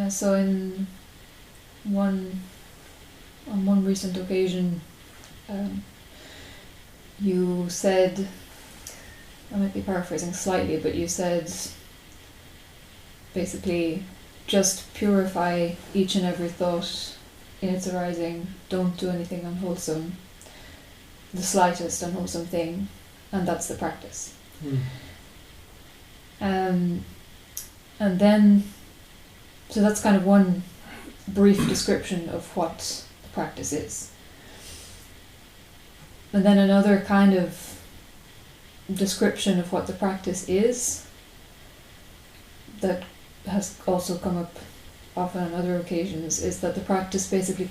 So on one recent occasion, you said, I might be paraphrasing slightly, but you said basically just purify each and every thought in its arising, don't do anything unwholesome, the slightest unwholesome thing, and that's the practice. And then, so that's kind of one brief description of what the practice is. And then another kind of description of what the practice is that has also come up often on other occasions is that the practice basically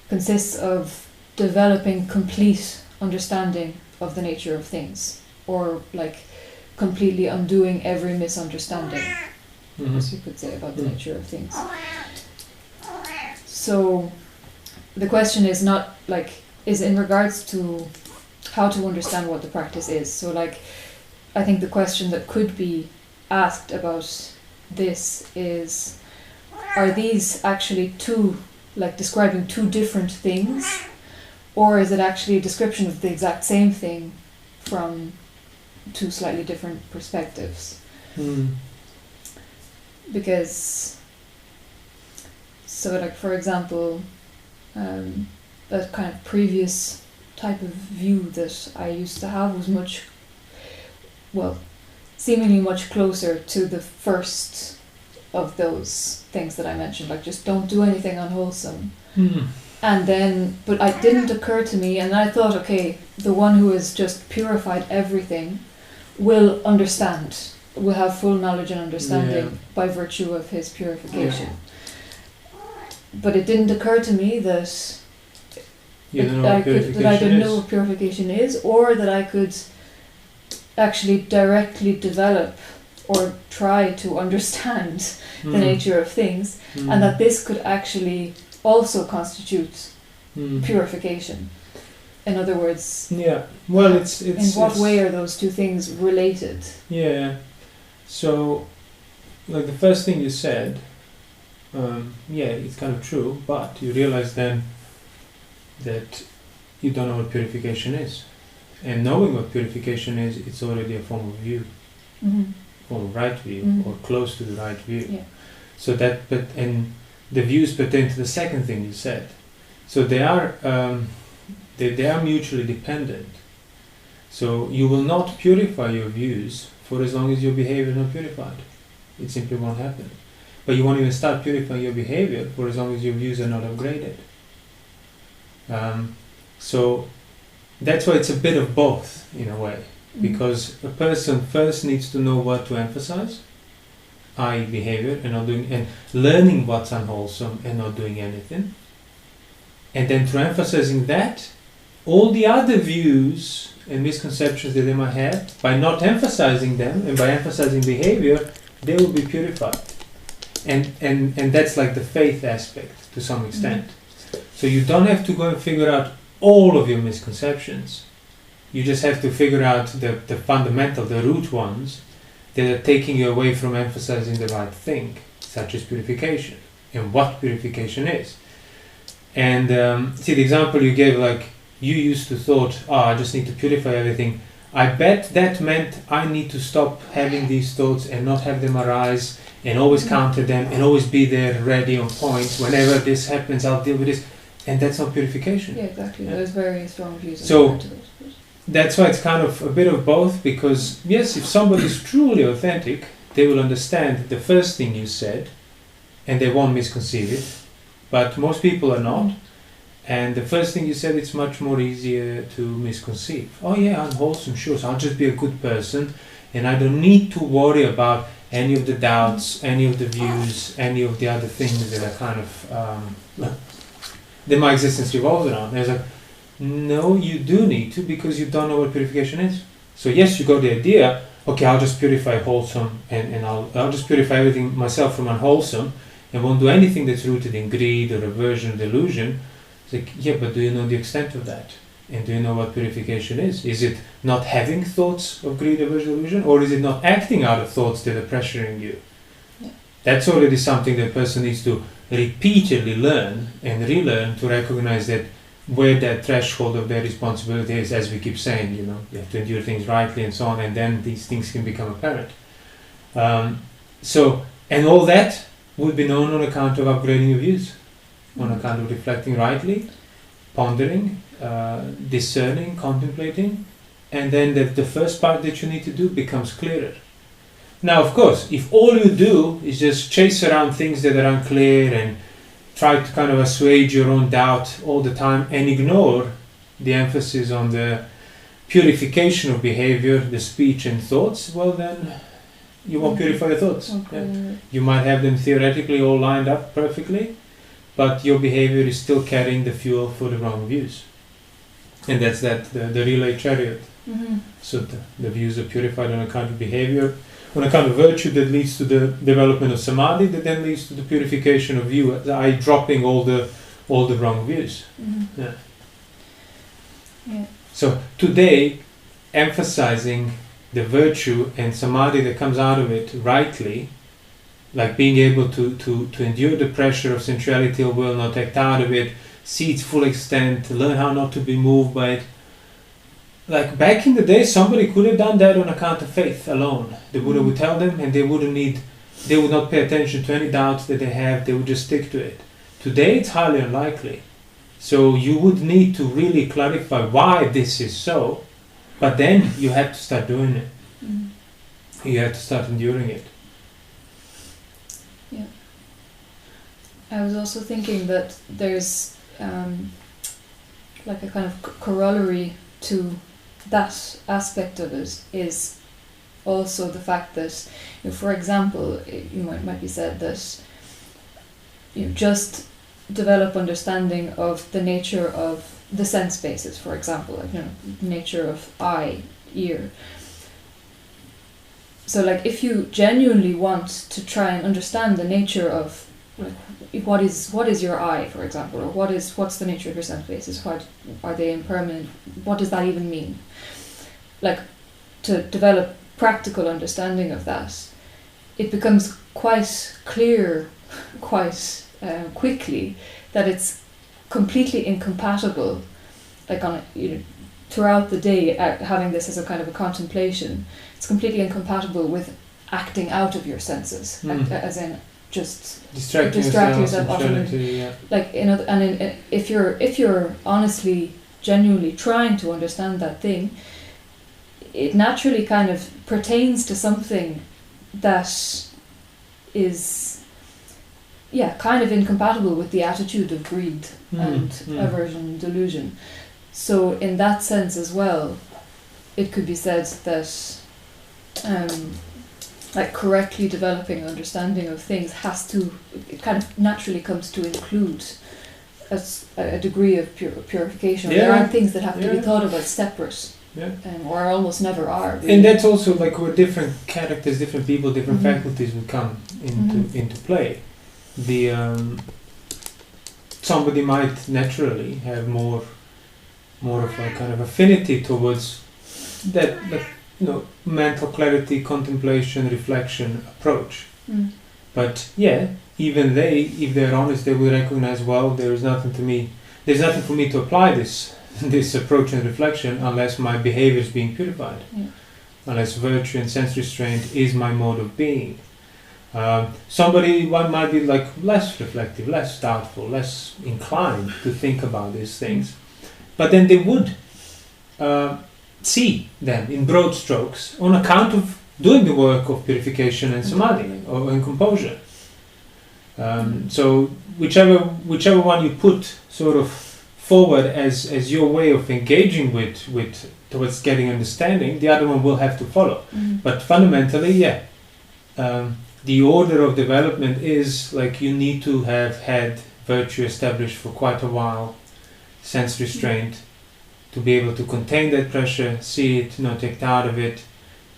consists of developing complete understanding of the nature of things, or like completely undoing every misunderstanding, as you could say, about the nature of things. So the question is not is in regards to how to understand what the practice is. So I think the question that could be asked about this is, are these actually describing two different things, or is it actually a description of the exact same thing from two slightly different perspectives? Because, so for example, that kind of previous type of view that I used to have was seemingly much closer to the first of those things that I mentioned, just don't do anything unwholesome. And then, but it didn't occur to me, and I thought, okay, the one who has just purified everything will understand, will have full knowledge and understanding by virtue of his purification. But it didn't occur to me that I didn't know what purification is, or that I could actually directly develop or try to understand the nature of things, and that this could actually also constitute purification. In other words, it's in what way are those two things related? Yeah. So, the first thing you said, it's kind of true, but you realize then that you don't know what purification is. And knowing what purification is, it's already a form of view, form of right view, or close to the right view. Yeah. So and the views pertain to the second thing you said. So they are mutually dependent. So you will not purify your views for as long as your behavior is not purified. It simply won't happen. But you won't even start purifying your behavior for as long as your views are not upgraded. So that's why it's a bit of both in a way, because a person first needs to know what to emphasize, i.e. behavior, and learning what's unwholesome and not doing anything. And then through emphasizing that, all the other views and misconceptions that they might have, by not emphasizing them and by emphasizing behavior, they will be purified. And that's like the faith aspect to some extent. So you don't have to go and figure out all of your misconceptions. You just have to figure out the fundamental, the root ones that are taking you away from emphasizing the right thing, such as purification and what purification is. And see the example you gave, you used to thought, I just need to purify everything. I bet that meant I need to stop having these thoughts and not have them arise and always counter them and always be there ready on point. Whenever this happens, I'll deal with this. And that's not purification. Yeah, exactly. There's very strong views. So that's why it's kind of a bit of both, because yes, if somebody is truly authentic, they will understand the first thing you said and they won't misconceive it. But most people are not. And the first thing you said, it's much more easier to misconceive. Oh yeah, unwholesome, sure, so I'll just be a good person and I don't need to worry about any of the doubts, any of the views, any of the other things that are kind of that my existence revolves around. There's no, you do need to, because you don't know what purification is. So yes, you got the idea, okay, I'll just purify wholesome and I'll just purify everything myself from unwholesome and won't do anything that's rooted in greed or aversion, delusion. It's yeah, but do you know the extent of that? And do you know what purification is? Is it not having thoughts of greed, aversion, delusion? Or is it not acting out of thoughts that are pressuring you? Yeah. that's already something that person needs to repeatedly learn and relearn to recognize that where that threshold of their responsibility is, as we keep saying, you have to endure things rightly and so on, and then these things can become apparent. And all that would be known on account of upgrading your views, on account of reflecting rightly, pondering, discerning, contemplating, and then the first part that you need to do becomes clearer. Now, of course, if all you do is just chase around things that are unclear and try to kind of assuage your own doubt all the time and ignore the emphasis on the purification of behavior, the speech and thoughts, well then you won't purify your thoughts. Okay. Yeah. You might have them theoretically all lined up perfectly, but your behavior is still carrying the fuel for the wrong views. And that's the relay chariot. Mm-hmm. So the views are purified on account of behavior, on account of virtue that leads to the development of samadhi, that then leads to the purification of view, i.e. dropping all the wrong views. Mm-hmm. Yeah. Yeah. So today, emphasizing the virtue and samadhi that comes out of it rightly, like being able to endure the pressure of sensuality or will, not act out of it, see its full extent, learn how not to be moved by it. Like back in the day, somebody could have done that on account of faith alone. The Buddha would tell them, and they would not pay attention to any doubts that they have, they would just stick to it. Today it's highly unlikely. So you would need to really clarify why this is so, but then you have to start doing it. Mm-hmm. You have to start enduring it. Yeah. I was also thinking that there's like a kind of corollary to that aspect of it is also the fact that, for example, you might be said that you just develop understanding of the nature of the sense bases, for example, like, nature of eye, ear. So, like, if you genuinely want to try and understand the nature of, like, what is your eye, for example, or what's the nature of your sense bases? Why are they impermanent? What does that even mean? Like, to develop practical understanding of that, it becomes quite clear, quite quickly, that it's completely incompatible. Like throughout the day, having this as a kind of a contemplation, it's completely incompatible with acting out of your senses, as in just distract yourself utterly. Yeah. Like, if you're honestly, genuinely trying to understand that thing, it naturally kind of pertains to something that is, kind of incompatible with the attitude of greed and aversion, delusion. So in that sense as well, it could be said that like correctly developing understanding of things it kind of naturally comes to include a degree of purification. Yeah. There aren't things that have to be thought about separate, or almost never are. Really. And that's also like where different characters, different people, different faculties will come into play. Somebody might naturally have more of a kind of affinity towards that mental clarity, contemplation, reflection approach. But even they, if they're honest, they will recognize, well, there's nothing for me to apply this approach and reflection unless my behavior is being purified, unless virtue and sense restraint is my mode of being. One might be like less reflective, less doubtful, less inclined to think about these things, but then they would see them in broad strokes on account of doing the work of purification and samadhi or in composure. So whichever one you put sort of forward as your way of engaging with towards getting understanding, the other one will have to follow. But fundamentally, the order of development is like you need to have had virtue established for quite a while, sense restraint, to be able to contain that pressure, see it, not act out of it,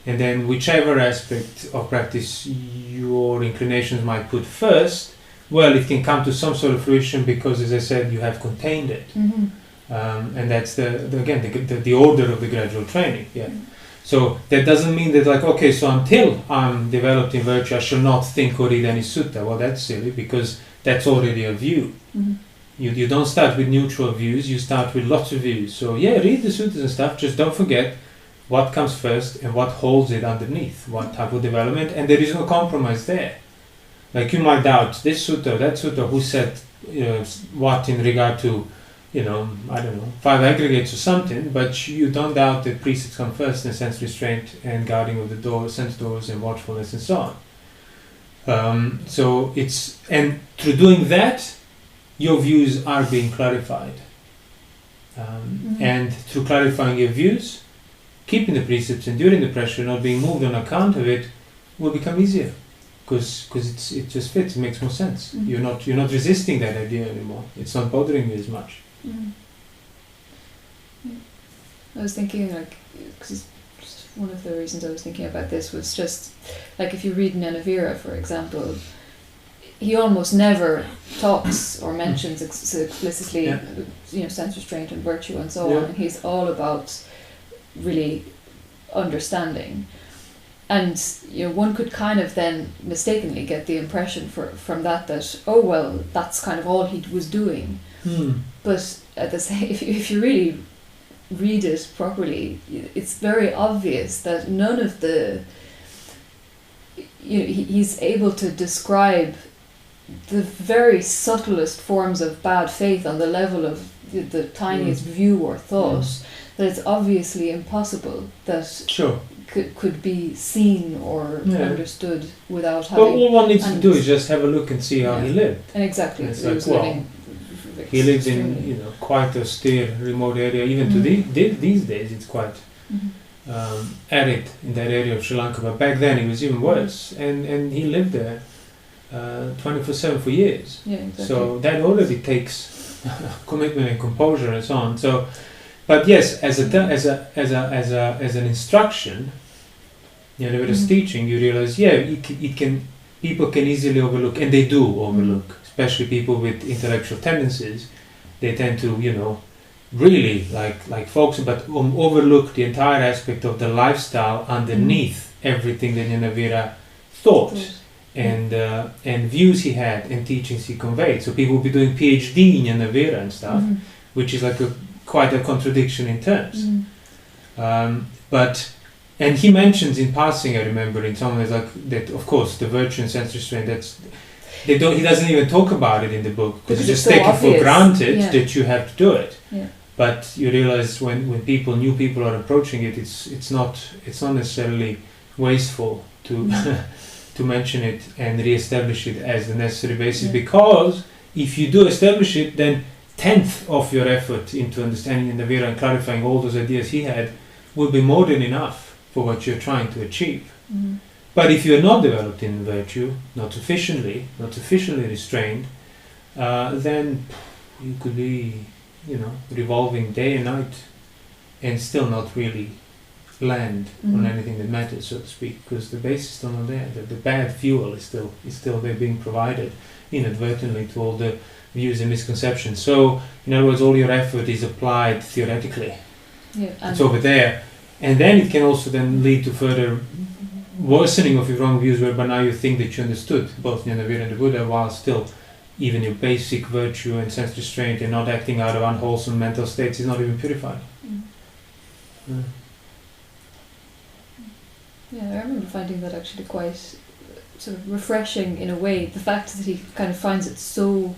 and then whichever aspect of practice your inclinations might put first, well, it can come to some sort of fruition because, as I said, you have contained it. And that's the order of the gradual training. So that doesn't mean that like, okay, so until I'm developed in virtue, I shall not think or read any sutta. Well, that's silly, because that's already a view. Mm-hmm. You don't start with neutral views, you start with lots of views. So yeah, read the suttas and stuff, just don't forget what comes first and what holds it underneath, what type of development, and there is no compromise there. Like you might doubt this sutta, that sutta, who said what in regard to, I don't know, 5 aggregates or something, but you don't doubt that precepts come first in sense restraint and guarding of the door, sense doors and watchfulness and so on. So it's, and through doing that, your views are being clarified. And through clarifying your views, keeping the precepts, enduring the pressure, not being moved on account of it, will become easier. Because it just fits, it makes more sense. You're not resisting that idea anymore. It's not bothering you as much. I was thinking, like, because one of the reasons I was thinking about this was just, like, if you read Nenavira, for example, he almost never talks or mentions explicitly, sense restraint and virtue and so on. And he's all about really understanding. And one could kind of then mistakenly get the impression from that oh well, that's kind of all he was doing. But at the same, if you really read it properly, it's very obvious that none of the he's able to describe the very subtlest forms of bad faith on the level of the tiniest view or thought, that it's obviously impossible that could be seen or understood without having... But all one needs to do is just have a look and see how he lived. And exactly. And it's like, he lives in quite a austere, remote area. Even to these days, it's quite arid in that area of Sri Lanka. But back then, it was even worse. And he lived there 24/7 for years. Yeah, exactly. So that already takes commitment and composure and so on. So, but yes, as an instruction, with his teaching, you realize, people can easily overlook, and they do overlook, especially people with intellectual tendencies. They tend to, really like focus, but overlook the entire aspect of the lifestyle underneath everything that Nenavira thought. And views he had and teachings he conveyed. So people will be doing PhD in Nenavira and stuff, which is like quite a contradiction in terms. And he mentions in passing, I remember, in some ways, like that, of course, the virtue and sense restraint, he doesn't even talk about it in the book, because you just take it for granted that you have to do it. But you realize when new people are approaching it, it's not necessarily wasteful to to mention it and re-establish it as the necessary basis, because if you do establish it, then 10th of your effort into understanding Nenavira and clarifying all those ideas he had will be more than enough for what you're trying to achieve. But if you're not developed in virtue, not sufficiently restrained, then you could be, revolving day and night and still not really land on anything that matters, so to speak, because the base is still not there. The bad fuel is still there, being provided inadvertently to all the views and misconceptions. So, in other words, all your effort is applied theoretically. It's over there, and then it can also then lead to further worsening of your wrong views, whereby now you think that you understood both Nenavira and the Buddha, while still even your basic virtue and sense restraint and not acting out of unwholesome mental states is not even purified. Yeah, I remember finding that actually quite sort of refreshing in a way, the fact that he kind of finds it so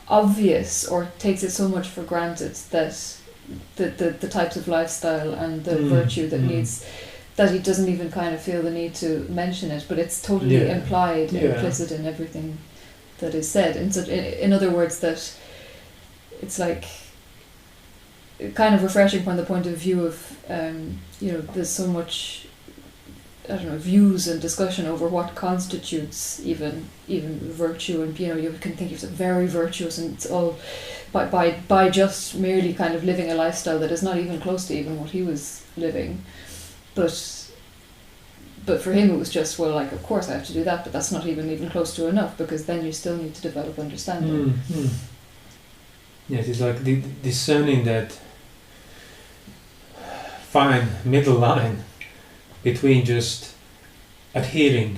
obvious or takes it so much for granted that the types of lifestyle and the virtue that needs, that he doesn't even kind of feel the need to mention it, but it's totally implied, implicit in everything that is said. And so, in other words, that it's like kind of refreshing from the point of view of there's so much, I don't know, views and discussion over what constitutes even virtue, and you can think you're very virtuous, and it's all by just merely kind of living a lifestyle that is not even close to even what he was living. But for him it was just, well, like, of course I have to do that, but that's not even close to enough, because then you still need to develop understanding. Yes, it's like discerning that fine middle line between just adhering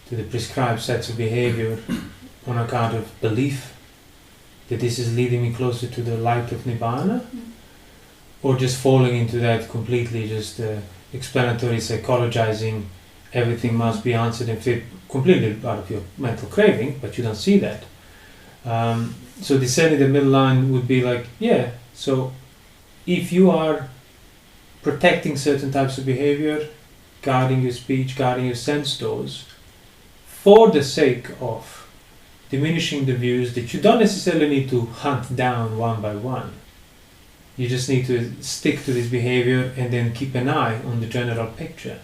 to the prescribed sets of behavior on account of belief that this is leading me closer to the light of Nibbana, or just falling into that completely just explanatory psychologizing, everything must be answered and fit completely out of your mental craving, but you don't see that. So descending the middle line would be like, yeah, so if you are protecting certain types of behavior, guarding your speech, guarding your sense doors, for the sake of diminishing the views that you don't necessarily need to hunt down one by one. You just need to stick to this behavior and then keep an eye on the general picture.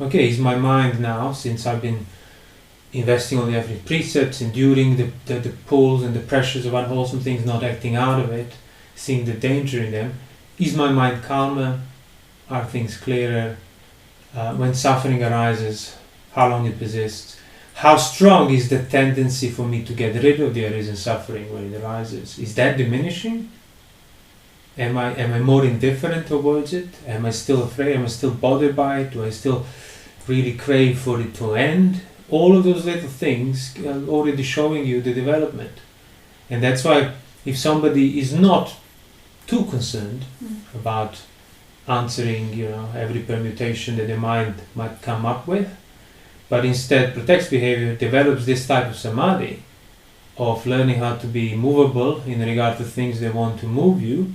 Okay, is my mind now, since I've been investing on the every precepts, enduring the pulls and the pressures of unwholesome things, not acting out of it, seeing the danger in them, is my mind calmer? Are things clearer? When suffering arises, how long it persists? How strong is the tendency for me to get rid of the arisen suffering when it arises? Is that diminishing? Am I more indifferent towards it? Am I still afraid? Am I still bothered by it? Do I still really crave for it to end? All of those little things are already showing you the development. And that's why if somebody is not too concerned about answering, every permutation that the mind might come up with, but instead protects behavior, develops this type of samadhi of learning how to be movable in regard to things that want to move you,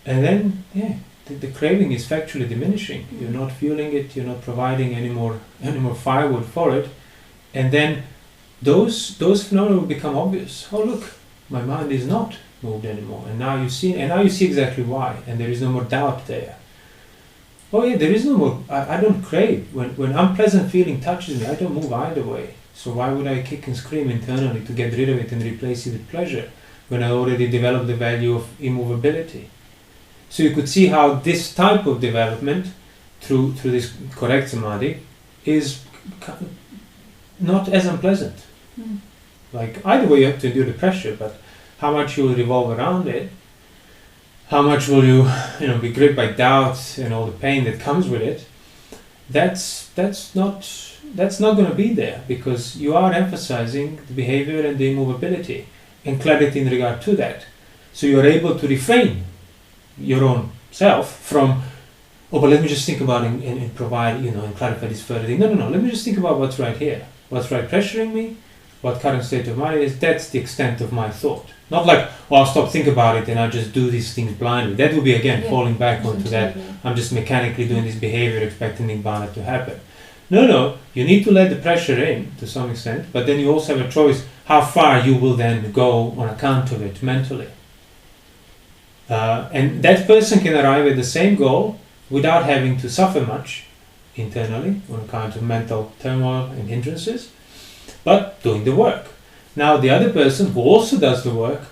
and then, the craving is factually diminishing. You're not fueling it, you're not providing any more firewood for it, and then those phenomena will become obvious. Oh look, my mind is not moved anymore, and now you see exactly why, and there is no more doubt there. Oh yeah, there is no more. I don't crave when unpleasant feeling touches me. I don't move either way. So why would I kick and scream internally to get rid of it and replace it with pleasure when I already developed the value of immovability? So you could see how this type of development through this correct samadhi is not as unpleasant. Like either way you have to endure the pressure, but how much you will revolve around it, how much will you be gripped by doubt and all the pain that comes with it, that's not going to be there, because you are emphasizing the behavior and the immovability and clarity in regard to that. So you are able to refrain your own self from, but let me just think about it and provide, and clarify this further thing. No, let me just think about what's right here. What's right pressuring me, what current state of mind is, that's the extent of my thought. Not like, I'll stop, think about it, and I'll just do these things blindly. That would be, again, falling back onto that. I'm just mechanically doing this behavior, expecting Nibbana to happen. No, you need to let the pressure in to some extent, but then you also have a choice how far you will then go on account of it mentally. And that person can arrive at the same goal without having to suffer much internally on account of mental turmoil and hindrances, but doing the work. Now the other person who also does the work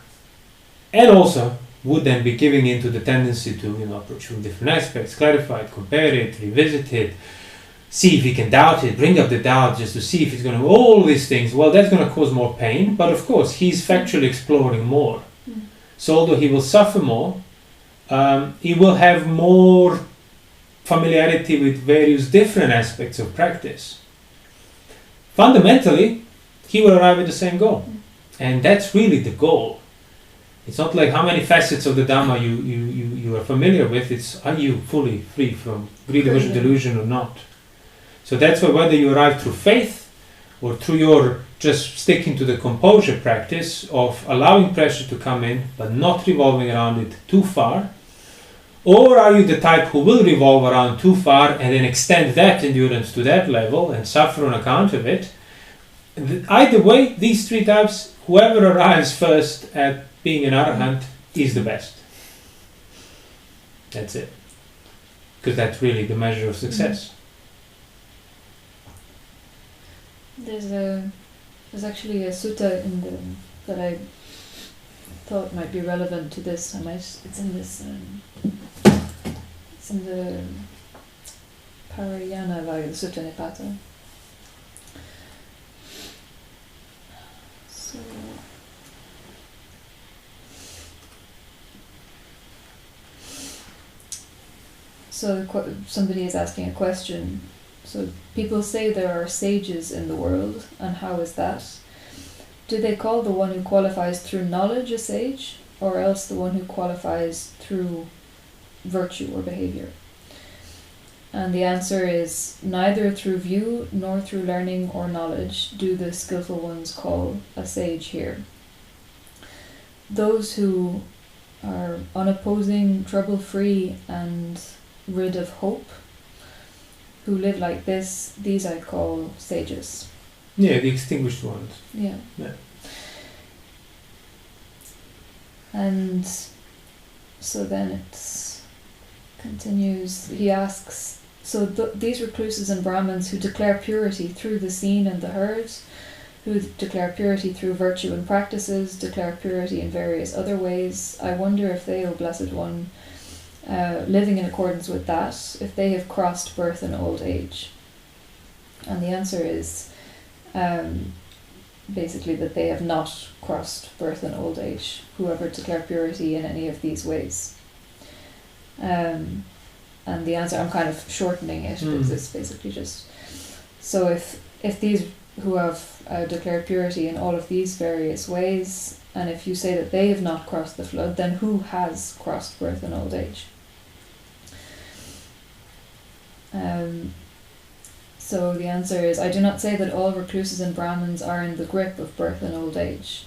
and also would then be giving into the tendency to approach from different aspects, clarify it, compare it, revisit it, see if he can doubt it, bring up the doubt just to see if he's going to all these things. Well, that's going to cause more pain, but of course he's factually exploring more. So although he will suffer more, he will have more familiarity with various different aspects of practice. Fundamentally, he will arrive at the same goal. And that's really the goal. It's not like how many facets of the Dhamma you are familiar with, it's are you fully free from greed, aversion, delusion or not. So that's why whether you arrive through faith or through your just sticking to the composure practice of allowing pressure to come in but not revolving around it too far, or are you the type who will revolve around too far and then extend that endurance to that level and suffer on account of it? Either way, these three types, whoever arrives first at being an arahant is the best. That's it. Because that's really the measure of success. There's actually a sutta that I thought might be relevant to this. It's in this. It's in the Parayana Vagga, the Sutta Nipata. So. So somebody is asking a question. So people say there are sages in the world, and how is that? Do they call the one who qualifies through knowledge a sage, or else the one who qualifies through virtue or behaviour? And the answer is, neither through view nor through learning or knowledge do the skillful ones call a sage here. Those who are unopposing, trouble-free, and rid of hope, who live like this, these I call sages. Yeah, the extinguished ones. Yeah. Yeah. And so then it continues. He asks, so these recluses and Brahmins who declare purity through the seen and the heard, who declare purity through virtue and practices, declare purity in various other ways, I wonder if they, O Blessed One, living in accordance with that, if they have crossed birth and old age. And the answer is basically that they have not crossed birth and old age, whoever declare purity in any of these ways. And the answer, I'm kind of shortening it, because it's basically just, so if these who have declared purity in all of these various ways, and if you say that they have not crossed the flood, then who has crossed birth and old age? So the answer is, I do not say that all recluses and Brahmins are in the grip of birth and old age.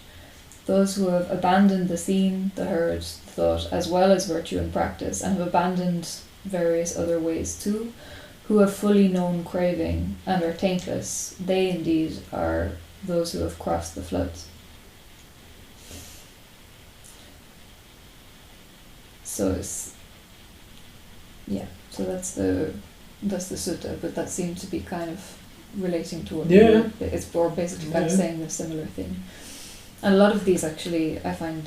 Those who have abandoned the seen, the heard, the thought, as well as virtue and practice, and have abandoned various other ways too, who have fully known craving and are taintless, they indeed are those who have crossed the flood. So that's the sutta, but that seemed to be kind of relating to what it's or basically kind of saying a similar thing. And a lot of these actually, I find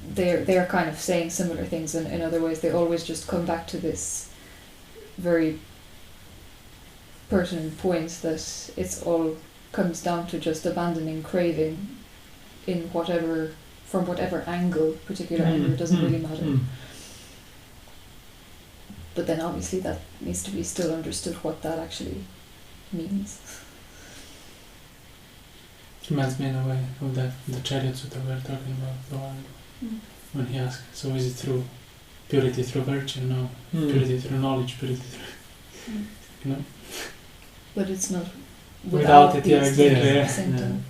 they're kind of saying similar things in other ways. They always just come back to this very pertinent point that it's all comes down to just abandoning craving in whatever, from whatever angle, particular angle, it doesn't really matter. But then obviously that needs to be still understood what that actually means. It reminds me in a way of the chariots that we were talking about a while ago. When he asked, so is it through purity through virtue? No. Purity through knowledge, purity through... But it's not without it, these things exactly. at the same time.